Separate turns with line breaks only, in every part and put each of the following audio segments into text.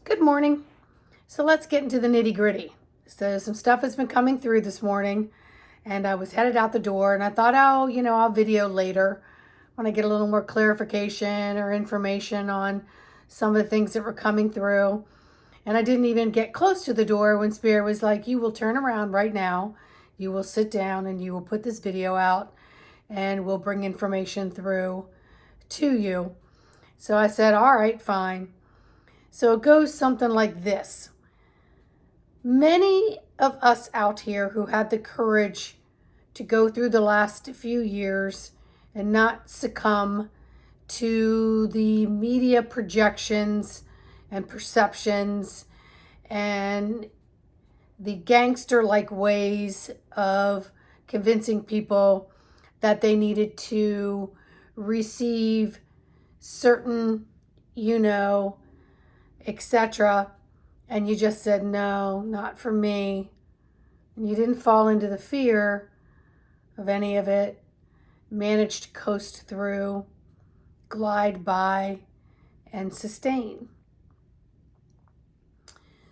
Good morning. So let's get into the nitty gritty. So some stuff has been coming through this morning and I was headed out the door and I thought, I'll video later when I get a little more clarification or information on some of the things that were coming through. And I didn't even get close to the door when Spirit was like, you will turn around right now. You will sit down and you will put this video out and we'll bring information through to you. So I said, all right, fine. So it goes something like this. Many of us out here who had the courage to go through the last few years and not succumb to the media projections and perceptions and the gangster-like ways of convincing people that they needed to receive certain, etc. And you just said, no, not for me. And you didn't fall into the fear of any of it. Managed to coast through, glide by, and sustain.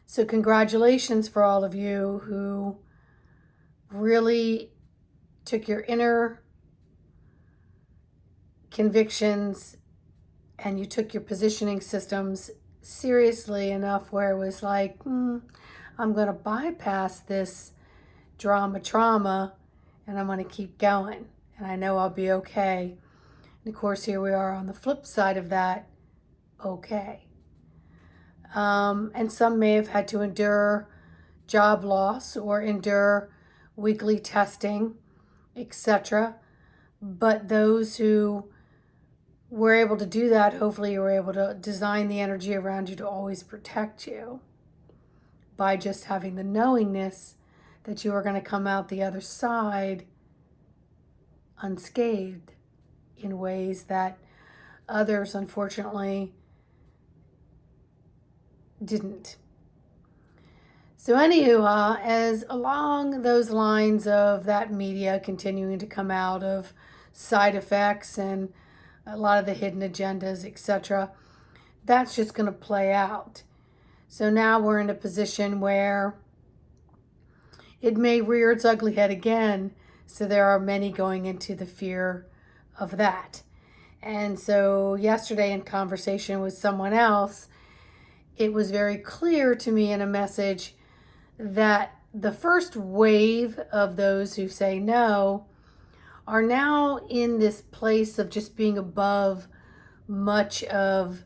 So congratulations for all of you who really took your inner convictions and you took your positioning systems seriously enough where it was like, I'm going to bypass this trauma and I'm going to keep going and I know I'll be okay. And of course, here we are on the flip side of that, okay. And some may have had to endure job loss or endure weekly testing, etc. But those who were able to do that, hopefully you were able to design the energy around you to always protect you by just having the knowingness that you are going to come out the other side unscathed in ways that others unfortunately didn't. So anywho, as along those lines of that media continuing to come out of side effects and a lot of the hidden agendas, etc., that's just going to play out. So now we're in a position where it may rear its ugly head again. So there are many going into the fear of that. And so yesterday in conversation with someone else, it was very clear to me in a message that the first wave of those who say no are now in this place of just being above much of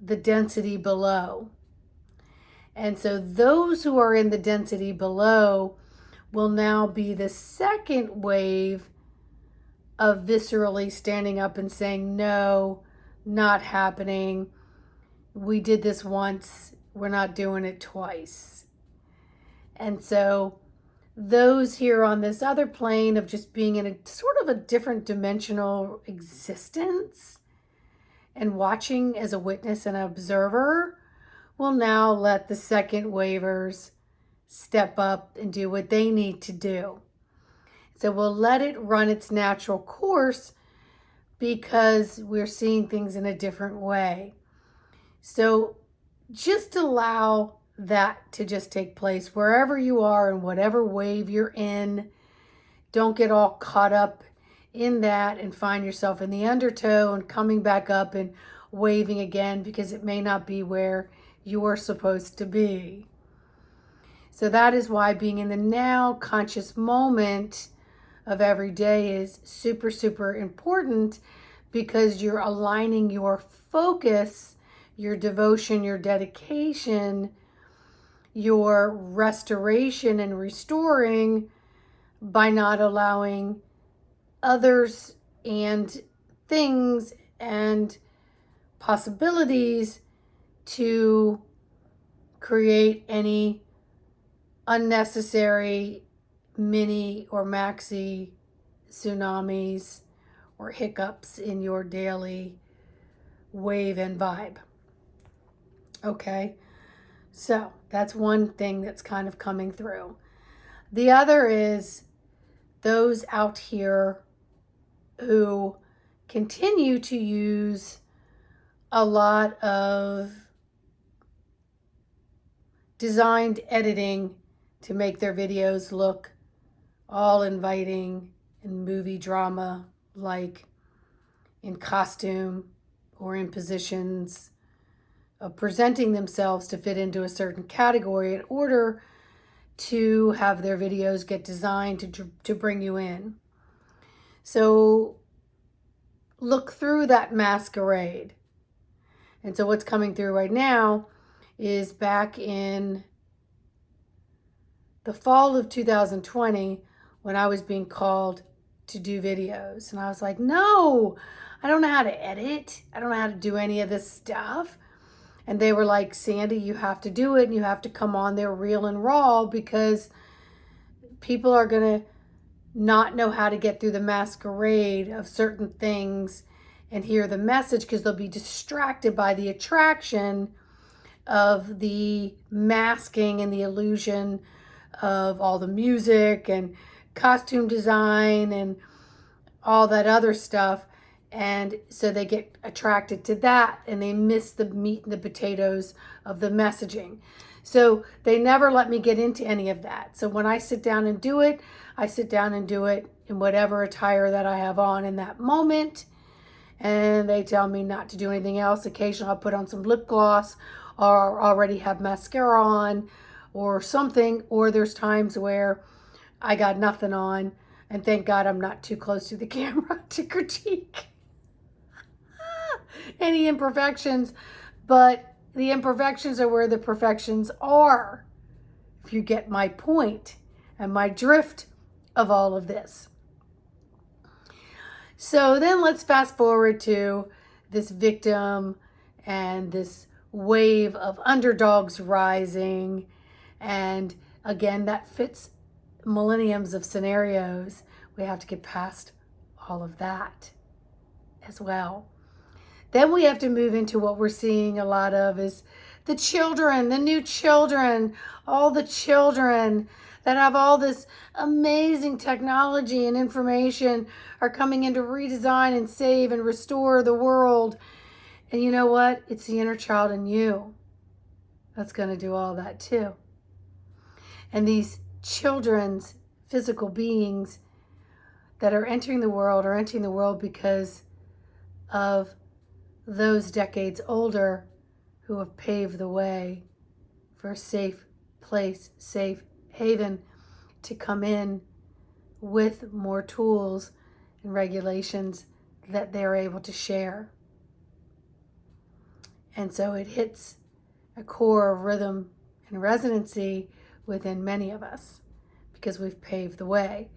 the density below. And so those who are in the density below will now be the second wave of viscerally standing up and saying, no, not happening. We did this once, we're not doing it twice. And so those here on this other plane of just being in a sort of a different dimensional existence and watching as a witness and observer will now let the second wavers step up and do what they need to do. So we'll let it run its natural course because we're seeing things in a different way. So just allow that to just take place wherever you are and whatever wave you're in. Don't get all caught up in that and find yourself in the undertow and coming back up and waving again because it may not be where you're supposed to be. So that is why being in the now conscious moment of every day is super, super important, because you're aligning your focus, your devotion, your dedication, your restoration and restoring by not allowing others and things and possibilities to create any unnecessary mini or maxi tsunamis or hiccups in your daily wave and vibe. Okay, so that's one thing that's kind of coming through. The other is those out here who continue to use a lot of designed editing to make their videos look all inviting and movie drama like, in costume or in positions of presenting themselves to fit into a certain category in order to have their videos get designed to bring you in. So look through that masquerade. And so what's coming through right now is back in the fall of 2020 when I was being called to do videos. And I was like, no, I don't know how to edit. I don't know how to do any of this stuff. And they were like, Sandy, you have to do it, and you have to come on there real and raw, because people are going to not know how to get through the masquerade of certain things and hear the message, because they'll be distracted by the attraction of the masking and the illusion of all the music and costume design and all that other stuff. And so they get attracted to that and they miss the meat and the potatoes of the messaging. So they never let me get into any of that. So when I sit down and do it, I sit down and do it in whatever attire that I have on in that moment. And they tell me not to do anything else. Occasionally I'll put on some lip gloss or already have mascara on or something. Or there's times where I got nothing on, and thank God I'm not too close to the camera to critique any imperfections. But the imperfections are where the perfections are, if you get my point and my drift of all of this. So then let's fast forward to this victim and this wave of underdogs rising. And again, that fits millenniums of scenarios. We have to get past all of that as well. Then we have to move into what we're seeing a lot of is the children, the new children, all the children that have all this amazing technology and information are coming in to redesign and save and restore the world. And you know what? It's the inner child in you that's going to do all that too. And these children's physical beings that are entering the world because of those decades older who have paved the way for a safe place, safe haven to come in with more tools and regulations that they're able to share. And so it hits a core of rhythm and resonancy within many of us because we've paved the way.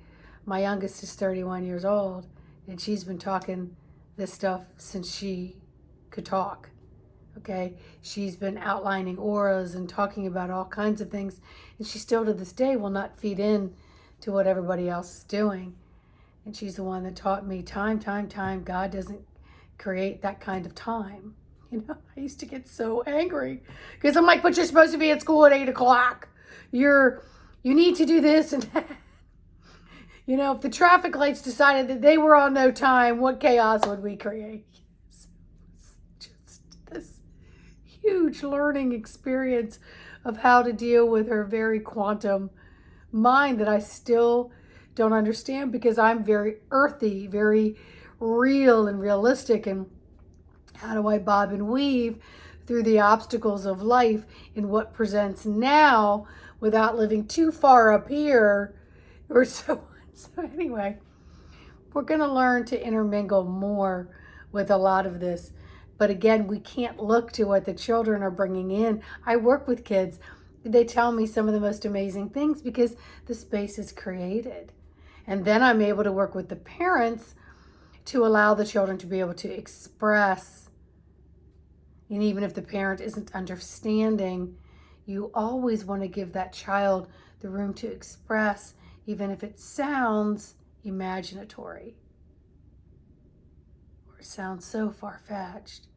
My youngest is 31 years old, and she's been talking this stuff since she could talk. Okay, she's been outlining auras and talking about all kinds of things, and she still to this day will not feed in to what everybody else is doing. And she's the one that taught me time, God doesn't create that kind of time. You know, I used to get so angry because I'm like, but you're supposed to be at school at 8 o'clock. You need to do this and that. You know, if the traffic lights decided that they were on no time, what chaos would we create? It's just this huge learning experience of how to deal with her very quantum mind that I still don't understand because I'm very earthy, very real and realistic. And how do I bob and weave through the obstacles of life in what presents now without living too far up here or so on? So anyway, we're going to learn to intermingle more with a lot of this. But again, we can't look to what the children are bringing in. I work with kids. They tell me some of the most amazing things because the space is created. And then I'm able to work with the parents to allow the children to be able to express. And even if the parent isn't understanding, you always want to give that child the room to express, even if it sounds imaginatory or sounds so far-fetched.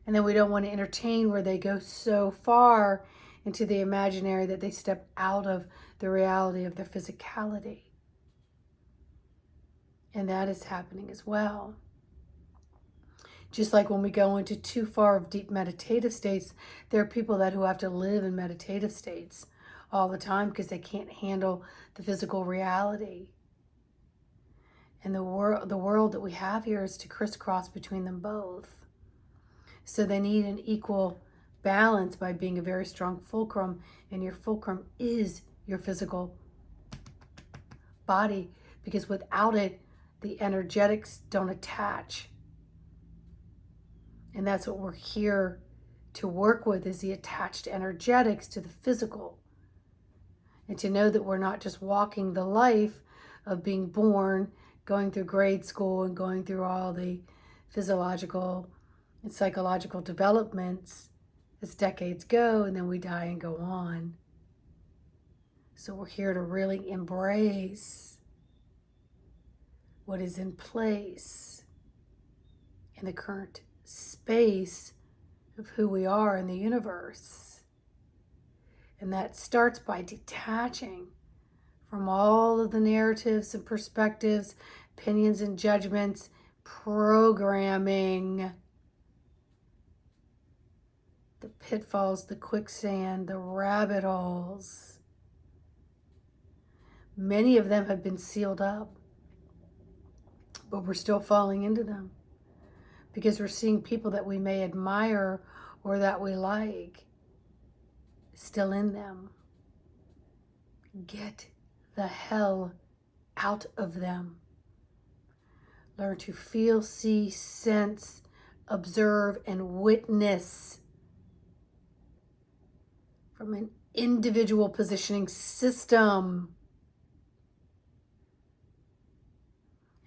And then we don't want to entertain where they go so far into the imaginary that they step out of the reality of their physicality. And that is happening as well. Just like when we go into too far of deep meditative states, there are people who have to live in meditative states all the time because they can't handle the physical reality. And the world that we have here is to crisscross between them both. So they need an equal balance by being a very strong fulcrum, and your fulcrum is your physical body, because without it, the energetics don't attach. And that's what we're here to work with, is the attached energetics to the physical. And to know that we're not just walking the life of being born, going through grade school and going through all the physiological and psychological developments as decades go, and then we die and go on. So we're here to really embrace what is in place in the current space of who we are in the universe. And that starts by detaching from all of the narratives and perspectives, opinions and judgments, programming, the pitfalls, the quicksand, the rabbit holes. Many of them have been sealed up, but we're still falling into them because we're seeing people that we may admire or that we like still in them. Get the hell out of them. Learn to feel, see, sense, observe, and witness from an individual positioning system.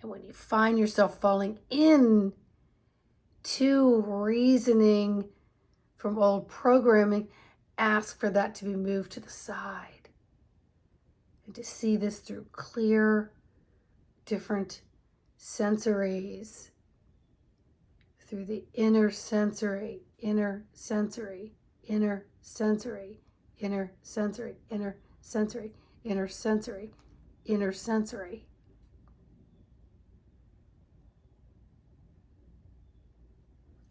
And when you find yourself falling in to reasoning from old programming, ask for that to be moved to the side and to see this through clear, different sensories, through the inner sensory, inner sensory, inner sensory, inner sensory, inner sensory, inner sensory, inner sensory.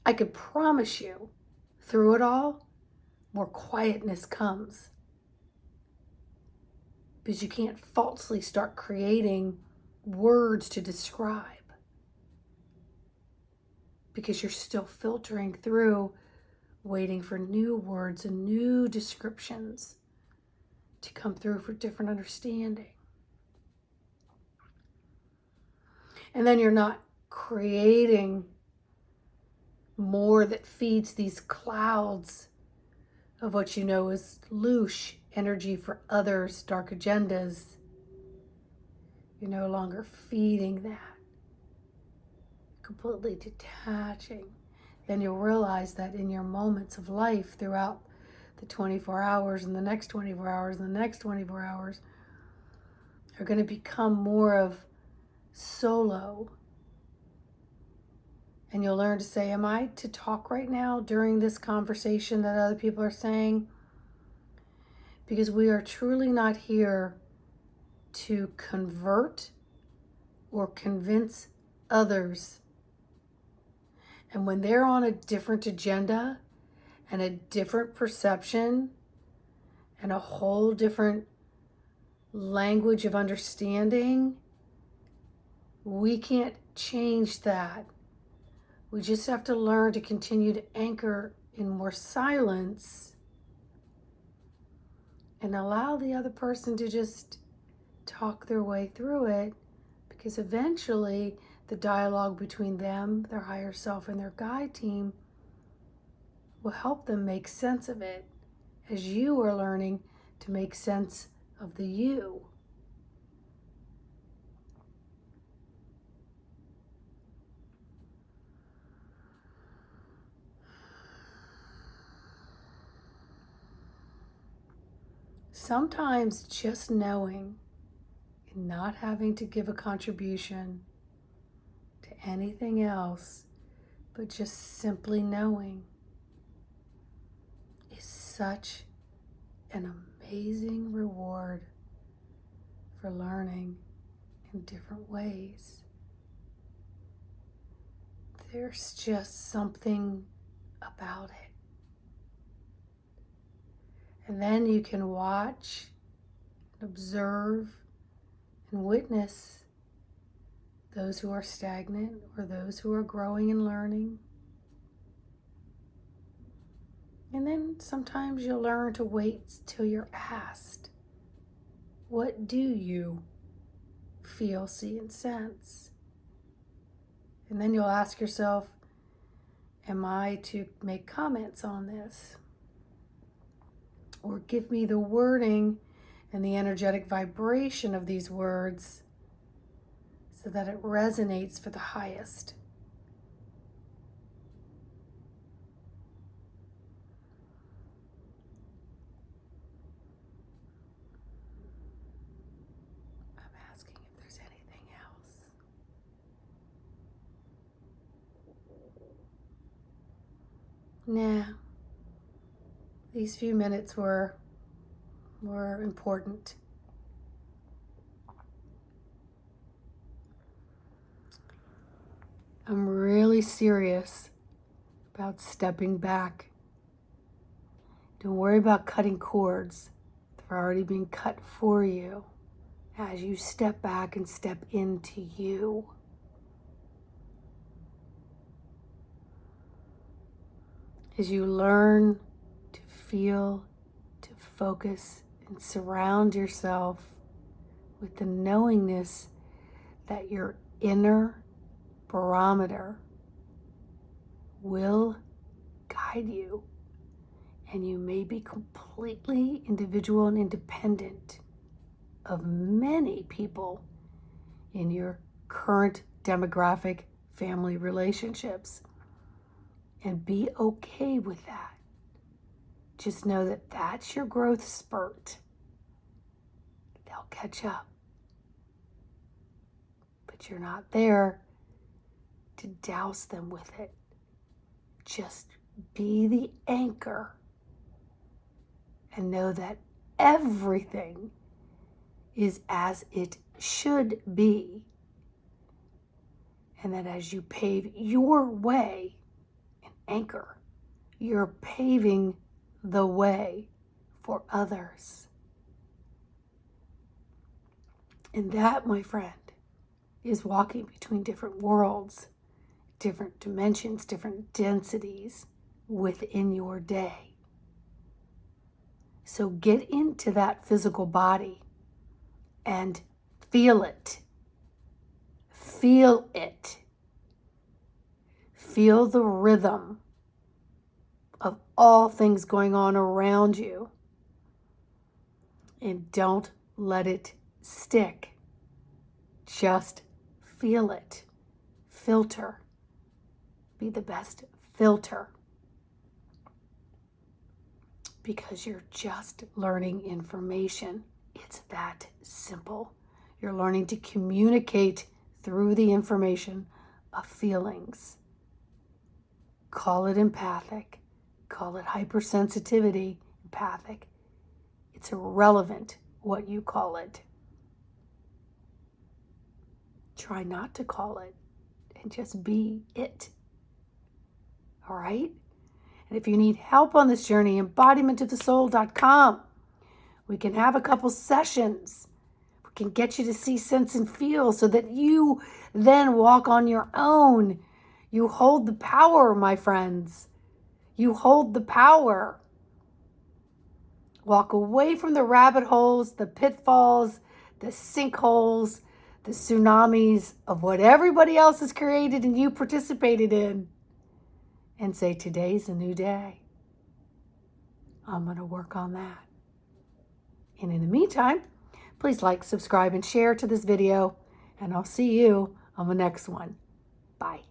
I could promise you, through it all, more quietness comes. Because you can't falsely start creating words to describe. Because you're still filtering through, waiting for new words and new descriptions to come through for different understanding. And then you're not creating more that feeds these clouds of what you know is louche energy for others' dark agendas. You're no longer feeding that. Completely detaching. Then you'll realize that in your moments of life throughout the 24 hours and the next 24 hours and the next 24 hours are going to become more of solo. And you'll learn to say, am I to talk right now during this conversation that other people are saying? Because we are truly not here to convert or convince others. And when they're on a different agenda and a different perception and a whole different language of understanding, we can't change that. We just have to learn to continue to anchor in more silence and allow the other person to just talk their way through it, because eventually the dialogue between them, their higher self, and their guide team will help them make sense of it as you are learning to make sense of the you. Sometimes just knowing and not having to give a contribution to anything else, but just simply knowing, is such an amazing reward for learning in different ways. There's just something about it. And then you can watch, observe, and witness those who are stagnant or those who are growing and learning. And then sometimes you'll learn to wait till you're asked, what do you feel, see, and sense? And then you'll ask yourself, am I to make comments on this? Or give me the wording and the energetic vibration of these words so that it resonates for the highest. I'm asking if there's anything else. Nah. These few minutes were important. I'm really serious about stepping back. Don't worry about cutting cords. They're already being cut for you as you step back and step into you. As you learn to feel, to focus, and surround yourself with the knowingness that your inner barometer will guide you, and you may be completely individual and independent of many people in your current demographic family relationships, and be okay with that. Just know that that's your growth spurt. They'll catch up, but you're not there to douse them with it. Just be the anchor and know that everything is as it should be. And that as you pave your way and anchor, you're paving the way for others. And that, my friend, is walking between different worlds, different dimensions, different densities within your day. So get into that physical body and feel it. Feel it. Feel the rhythm of all things going on around you. And don't let it stick. Just feel it. Filter. Be the best filter. Because you're just learning information. It's that simple. You're learning to communicate through the information of feelings. Call it empathic. Call it hypersensitivity, empathic. It's irrelevant what you call it. Try not to call it and just be it. All right? And if you need help on this journey, embodimentofthesoul.com. We can have a couple sessions. We can get you to see, sense, and feel so that you then walk on your own. You hold the power, my friends. You hold the power. Walk away from the rabbit holes, the pitfalls, the sinkholes, the tsunamis of what everybody else has created and you participated in. And say, today's a new day. I'm going to work on that. And in the meantime, please like, subscribe, and share to this video. And I'll see you on the next one. Bye.